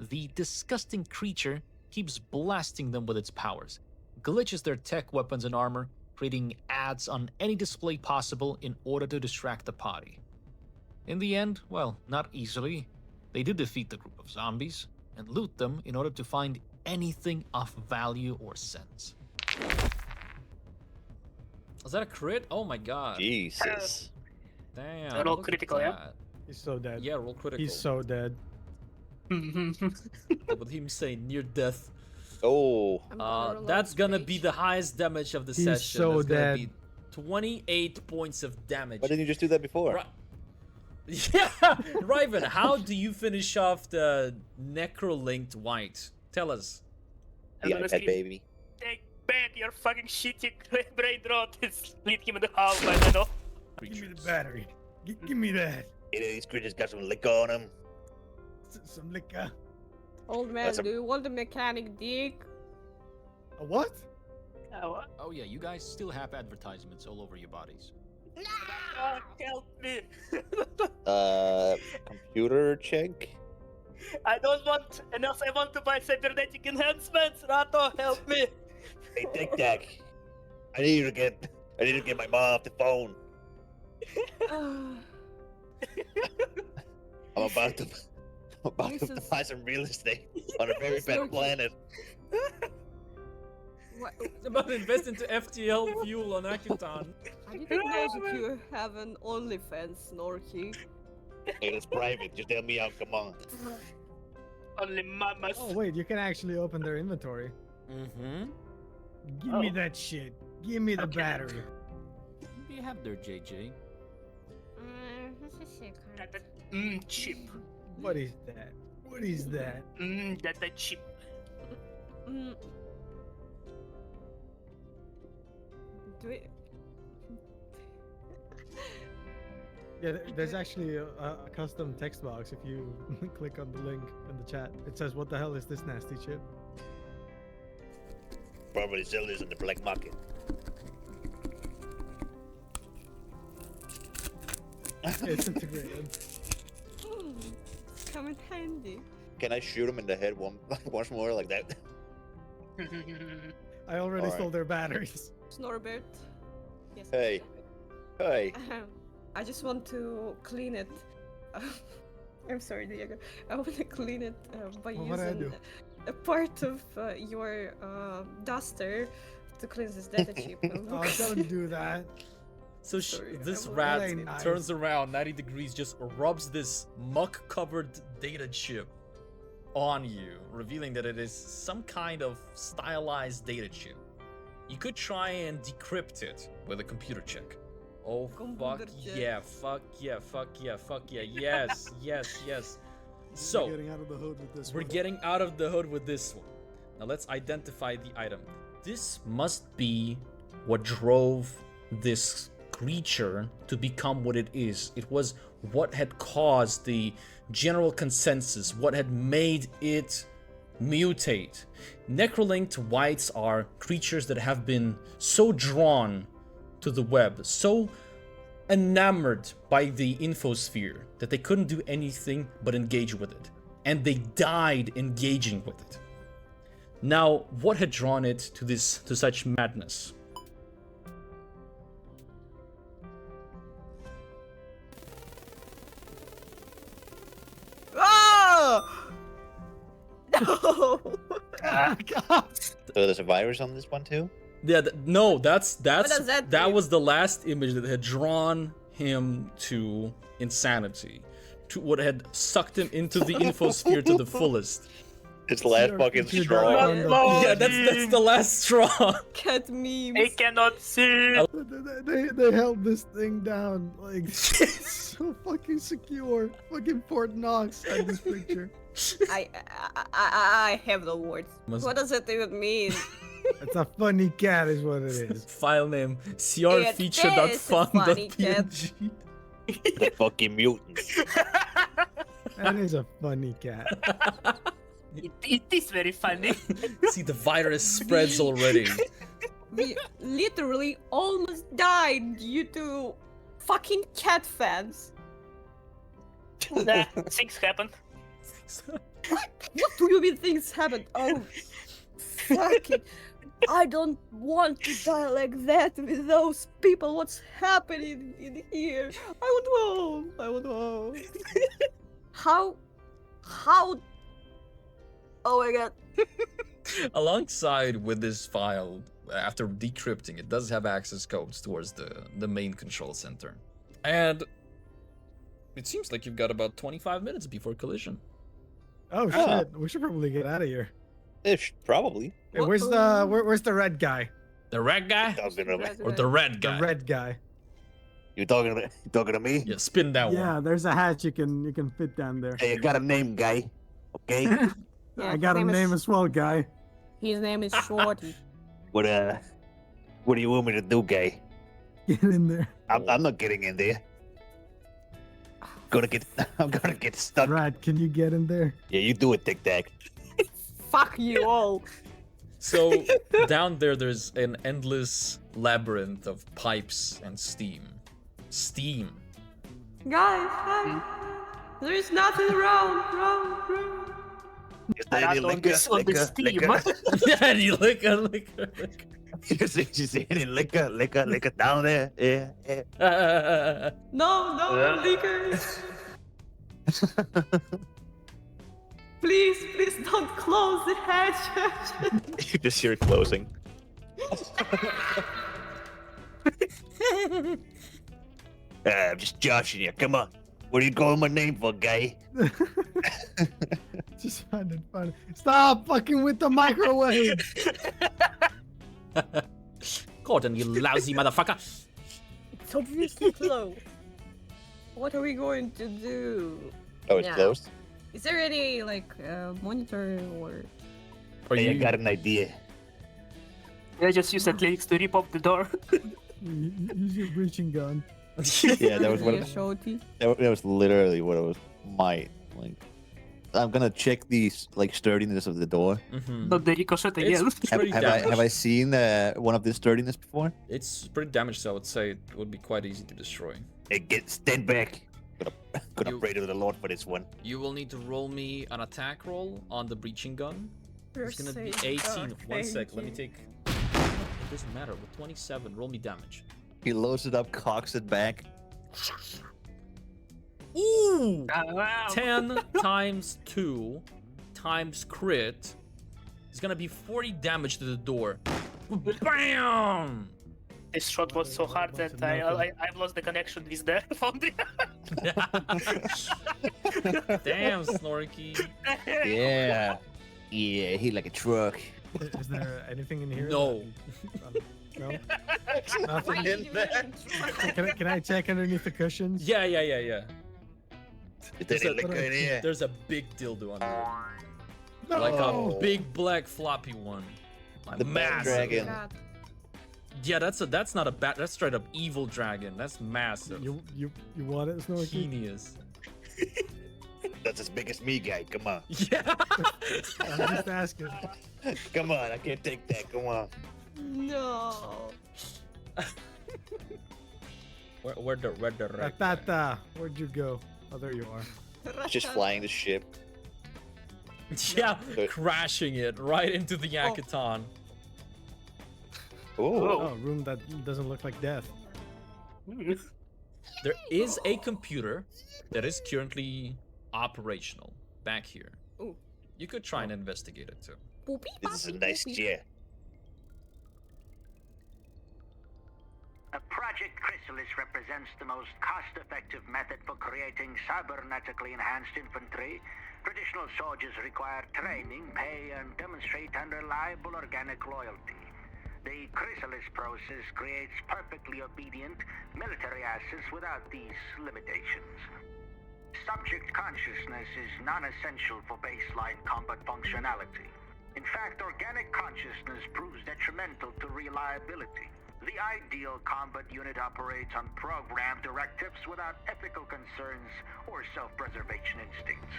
The disgusting creature keeps blasting them with its powers, glitches their tech weapons and armor, creating ads on any display possible in order to distract the party. In the end, well, not easily, they do defeat the group of zombies and loot them in order to find anything of value or sense. Is that a crit? Oh my god. Jesus. Damn. Roll look at critical, yeah? that. He's so dead. Yeah, roll critical. He's so dead. With him saying near death. Oh. That's gonna be the highest damage of the He's session. so That's gonna dead. be 28 points of damage. Why didn't you just do that before? Yeah, Riven, how do you finish off the necrolinked white? Tell us. The iPad baby. Take back your fucking shit, you brain rot. Split him in the half, I don't know. Give me the battery. Give me that. These creatures got some lick on them. Some liquor. Old man, do you want the mechanic dick? A what? Oh yeah, you guys still have advertisements all over your bodies. Help me. Computer check. I don't want, unless I want to buy cybernetic enhancements. Rato, help me. Hey, Tic Tac. I need to get my mom off the phone. I'm about to buy some real estate on a very bad planet. What? It's about to invest into FTL fuel on Akutan. I didn't know that you have an OnlyFans, Snorky. Hey, it's private. Just help me out. Come on. Only mamas. Oh wait, you can actually open their inventory. Mm-hmm. Give me that shit. Give me the battery. What do you have there, JJ? Chip. What is that? What is that? That's a chip. Do it. Yeah, there's actually a custom text box if you click on the link in the chat. It says, "What the hell is this nasty chip?" Probably sell this in the black market. It's integrated. It's come in handy. Can I shoot him in the head once more like that? I already Alright. stole their batteries. Snorbert. Yes. Hey. Hey. I just want to clean it. I'm sorry, Diego. I want to clean it by Well, what'd I using do? a part of your duster to cleanse this data chip. Oh, don't do that. So Sorry, this that rat ain't nice. turns around 90 degrees, just rubs this muck-covered data chip on you, revealing that it is some kind of stylized data chip. You could try and decrypt it with a computer check. Oh, fuck Computer check. yeah, fuck yeah, fuck yeah, fuck yeah, yes, yes. So, We're getting out of the hood with this we're one. getting out of the hood with this one. Now let's identify the item. This must be what drove this creature to become what it is. It was what had caused the general consensus, what had made it mutate. Necrolinked wights are creatures that have been so drawn to the web, so enamored by the infosphere that they couldn't do anything but engage with it. And they died engaging with it. Now, what had drawn it to such madness? Oh! No! So there's a virus on this one too? Yeah, no, that's does that that mean? was the last image that had drawn him to insanity, to what had sucked him into the infosphere to the fullest. It's the last Sure, fucking computer straw. on the- Yeah, that's the last straw. Cat memes. I cannot see. They held this thing down like so fucking secure. Fucking Fort Knox had this picture. I have no words. Must- What does it even mean? It's a funny cat, is what it is. File name It is a funny crfeature.fun.png. The fucking mutants. That is a funny cat. It is very funny. See, the virus spreads already. We literally almost died due to fucking cat fans. Nah, things happen. What do you mean things happened? Oh, fuck it. I don't want to die like that with those people. What's happening in here? I want home. I want home. How? Oh my god. Alongside with this file, after decrypting, it does have access codes towards the main control center. And it seems like you've got about 25 minutes before collision. Oh shit, we should probably get out of here. Ish, probably. Hey, where's the red guy? The red guy? Or the red guy? The red guy. You talking to me? Yeah, spin that Yeah, one. there's a hatch you can fit down there. Hey, I got a name, guy. Okay. I got a name as well, guy. His name is Shorty. What do you want me to do, guy? Get in there. I'm not getting in there. I'm gonna get stuck. Rat, can you get in there? Yeah, you do it, Tic Tac. Fuck you all. So down there's an endless labyrinth of pipes and steam. Steam. Guys, hi. There is nothing around. Is there any liquor? Any liquor. Is there any liquor down there? Yeah. No, liquor. Please don't close the hatch. You just hear it closing. I'm just joshing you. Come on. What are you calling my name for, guy? Just find it funny. Stop fucking with the microwave. Gordon, you lousy motherfucker. It's obviously closed. What are we going to do? Oh, it's now? closed? Is there any monitor or? Hey, I got an idea. I just use athletics to rip off the door. Use your breaching gun. Yeah, that was what. Shorty. That was literally what it was. I'm gonna check the sturdiness of the door. Not the ricochet again. Have I seen one of this sturdiness before? It's pretty damaged, so I would say it would be quite easy to destroy. Hey, stand back. Gonna pray to the Lord for this one. You will need to roll me an attack roll on the breaching gun. It's gonna be 18. One sec, let me take. It doesn't matter. With 27, roll me damage. He loads it up, cocks it back. Ooh! Wow. 10 times 2 times crit is gonna be 40 damage to the door. BAM! This shot was so hard that I've lost the connection with the foundry. Damn, Snorky. Yeah. Yeah, he like a truck. Is there anything in here? No. No? Nothing in there? Can I check underneath the cushions? Yeah. Is there any liquor in here? There's a big dildo on there. No. Like a big black floppy one. The bad dragon. Yeah, that's not a bat. That's straight up evil dragon. That's massive. You want it, Snorky? Genius. That's as big as me, guy. Come on. Yeah. I'm just asking. Come on, I can't take that. Come on. No. Where the Ratata, where'd you go? Oh, there you are. Just flying the ship. Yeah, crashing it right into the Yakuton. Oh, room that doesn't look like death. There is a computer that is currently operational back here. Ooh. You could try and investigate it too. This is a nice chair. Project Chrysalis represents the most cost-effective method for creating cybernetically enhanced infantry. Traditional soldiers require training, pay, and demonstrate unreliable organic loyalty. The Chrysalis process creates perfectly obedient military assets without these limitations. Subject consciousness is non-essential for baseline combat functionality. In fact, organic consciousness proves detrimental to reliability. The ideal combat unit operates on programmed directives without ethical concerns or self-preservation instincts.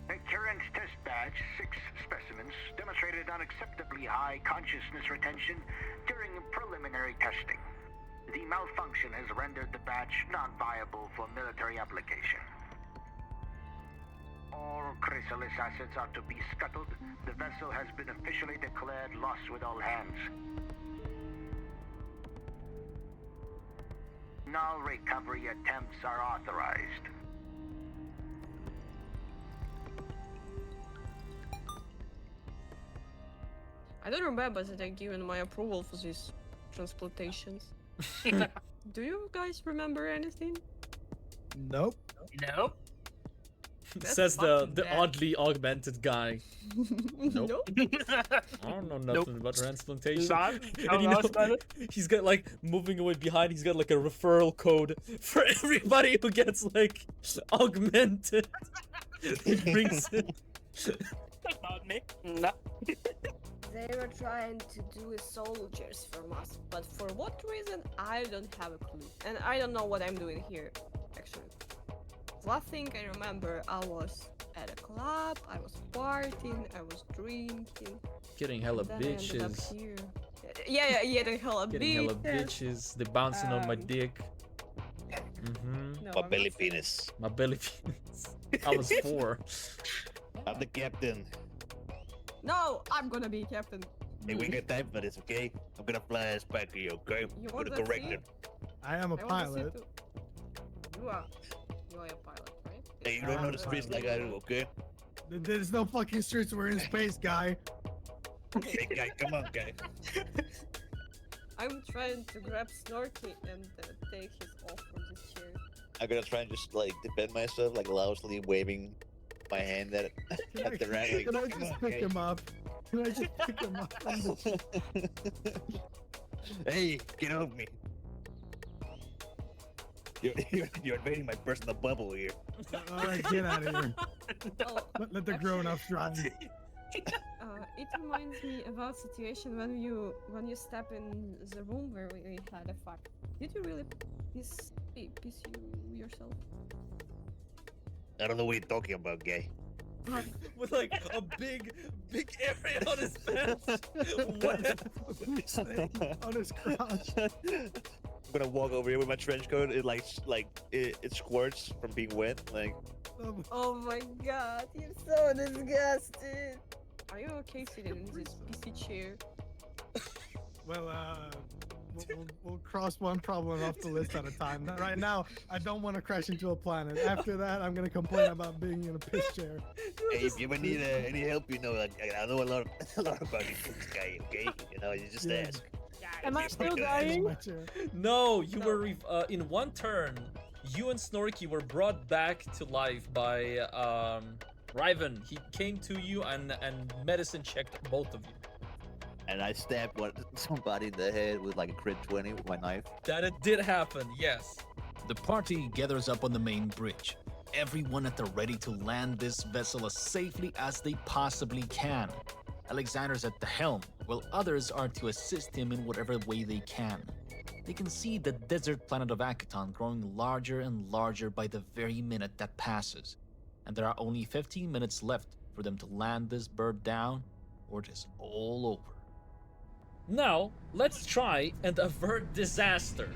A current test batch, 6 specimens, demonstrated unacceptably high consciousness retention during preliminary testing. The malfunction has rendered the batch non-viable for military application. All Chrysalis assets are to be scuttled. The vessel has been officially declared lost with all hands. No recovery attempts are authorized. I don't remember that I given my approval for these transplantations. Do you guys remember anything? Nope. No. Says the oddly augmented guy. Nope. Nope. I don't know nothing about transplantation. Not. He's got like moving away behind. He's got like a referral code for everybody who gets like augmented. He brings it. Not me. No. They were trying to do soldiers from us, but for what reason, I don't have a clue. And I don't know what I'm doing here, actually. Last thing I remember, I was at a club, I was partying, I was drinking. Getting hella Then I ended up bitches. here. Yeah, getting hella Getting hella bitches. They bouncing on my dick. Mm-hmm. No, My I'm belly not saying- penis. My belly penis. I was 4. I'm the captain. No, I'm gonna be captain. Hey, we got time for this, okay? I'm gonna fly us back here, okay? You I'm want gonna that correct seat? it. I am a I want to see pilot. too. You are a pilot, right? Hey, you don't know the streets like I do, okay? There's no fucking streets. We're in space, guy. Hey, guy, come on, guy. I'm trying to grab Snorky and take his off from this chair. I'm gonna try and just like defend myself, like loudly waving my hand at the rat. Like, Can I "Come just on, pick guy." him up? Can I just pick him up? From the... Hey, get off me. You're invading my personal bubble here. All right, get out of here. Well, Let the grown-ups drive. it reminds me about situation when you step in the room where we had a fight. Did you really piss you yourself? I don't know what you're talking about, guy. With like a big area on his pants. On his crotch. I'm gonna walk over here with my trench coat. It it squirts from being wet. Like, Oh my god, you're so disgusted. Are you okay sitting in this pissy chair? Well, we'll cross one problem off the list at a time. Right now, I don't want to crash into a planet. After that, I'm gonna complain about being in a piss chair. Hey, if you ever need any help, you know, I know a lot about these things, guy. Okay, you know, you just Yeah. ask. Am I still In dying? my chair. No, you were in one turn. You and Snorky were brought back to life by Riven. He came to you and medicine checked both of you. and I stabbed somebody in the head with like a crit 20 with my knife. That it did happen, yes. The party gathers up on the main bridge, everyone at the ready to land this vessel as safely as they possibly can. Alexander's at the helm, while others are to assist him in whatever way they can. They can see the desert planet of Akaton growing larger and larger by the very minute that passes, and there are only 15 minutes left for them to land this bird down, or it is all over. Now, let's try and avert disaster.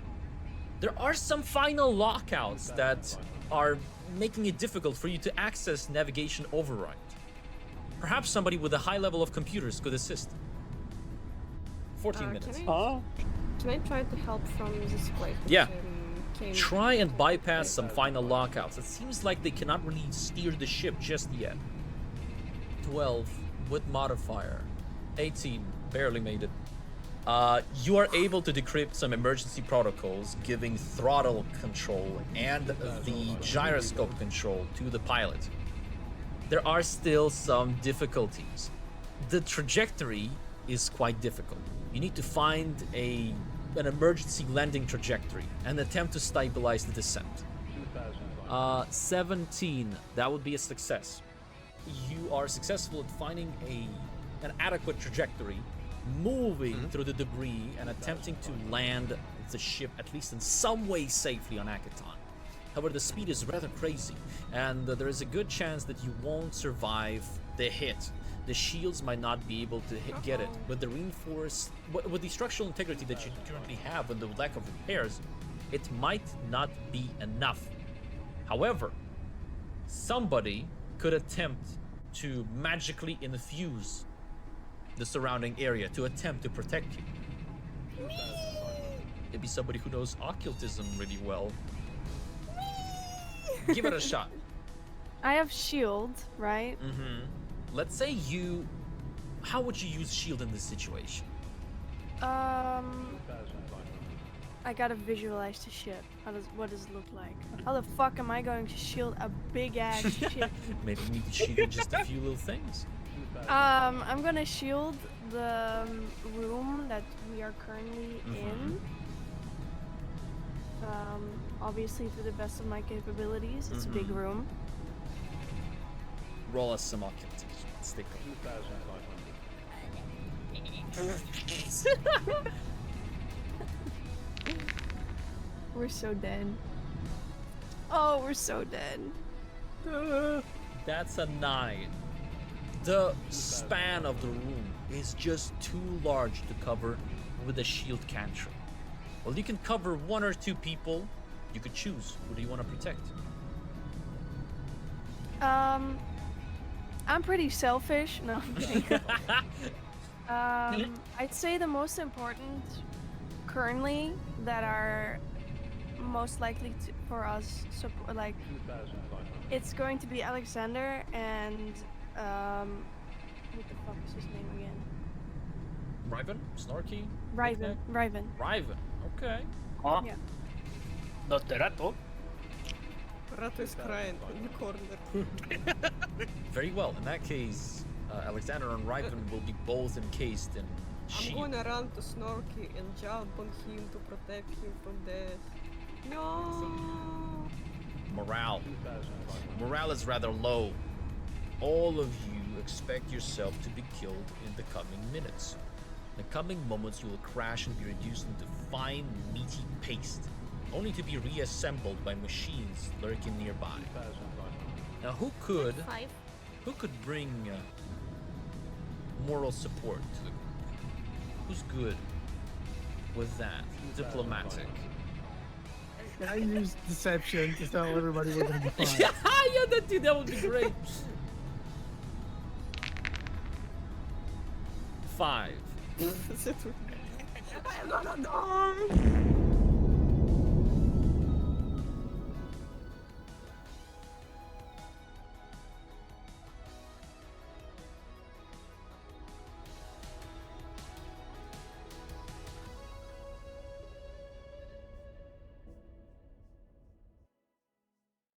There are some final lockouts that are making it difficult for you to access navigation override. Perhaps somebody with a high level of computers could assist. 14 minutes. Can I try to help from this place? Yeah. Try and bypass some final lockouts. It seems like they cannot really steer the ship just yet. 12 with modifier. 18, barely made it. You are able to decrypt some emergency protocols, giving throttle control and the gyroscope control to the pilot. There are still some difficulties. The trajectory is quite difficult. You need to find an emergency landing trajectory and attempt to stabilize the descent. 17, that would be a success. You are successful at finding an adequate trajectory, moving through the debris and attempting to land the ship at least in some way safely on Akaton. However, the speed is rather crazy, and there is a good chance that you won't survive the hit. The shields might not be able to get it, but the with the structural integrity that you currently have and the lack of repairs, it might not be enough. However, somebody could attempt to magically infuse the surrounding area to attempt to protect you. Maybe somebody who knows occultism really well. Give it a shot. I have shield, right? Let's say how would you use shield in this situation? I gotta visualize the ship. What does it look like? How the fuck am I going to shield a big ass ship? Maybe you need to shield just a few little things. I'm gonna shield the room that we are currently in. Obviously to the best of my capabilities. It's a big room. Roll us some occultism. Stick We're so dead. Oh, we're so dead. That's a 9. The span of the room is just too large to cover with a shield cantrip. Well, you can cover 1 or 2 people You could choose. Who do you want to protect? I'm pretty selfish. No, I'm kidding. I'd say the most important currently that are most likely for us, like, it's going to be Alexander and what the fuck is his name again? Riven? Snorky? Riven. Riven. Riven. Okay. Huh? Yeah. Not the Rato. Rato is crying in the corner. Very well. In that case, Alexander and Riven will be both encased in I'm shield. gonna run to Snorky and jump on him to protect him from death. No. Morale. Morale is rather low. All of you expect yourself to be killed in the coming minutes. In the coming moments, you will crash and be reduced into fine, meaty paste, only to be reassembled by machines lurking nearby. Now, who could bring moral support to the group? Who's good with that? Diplomatic. Can I use deception to tell everybody we're gonna be fine? Yeah, that would be great. 5.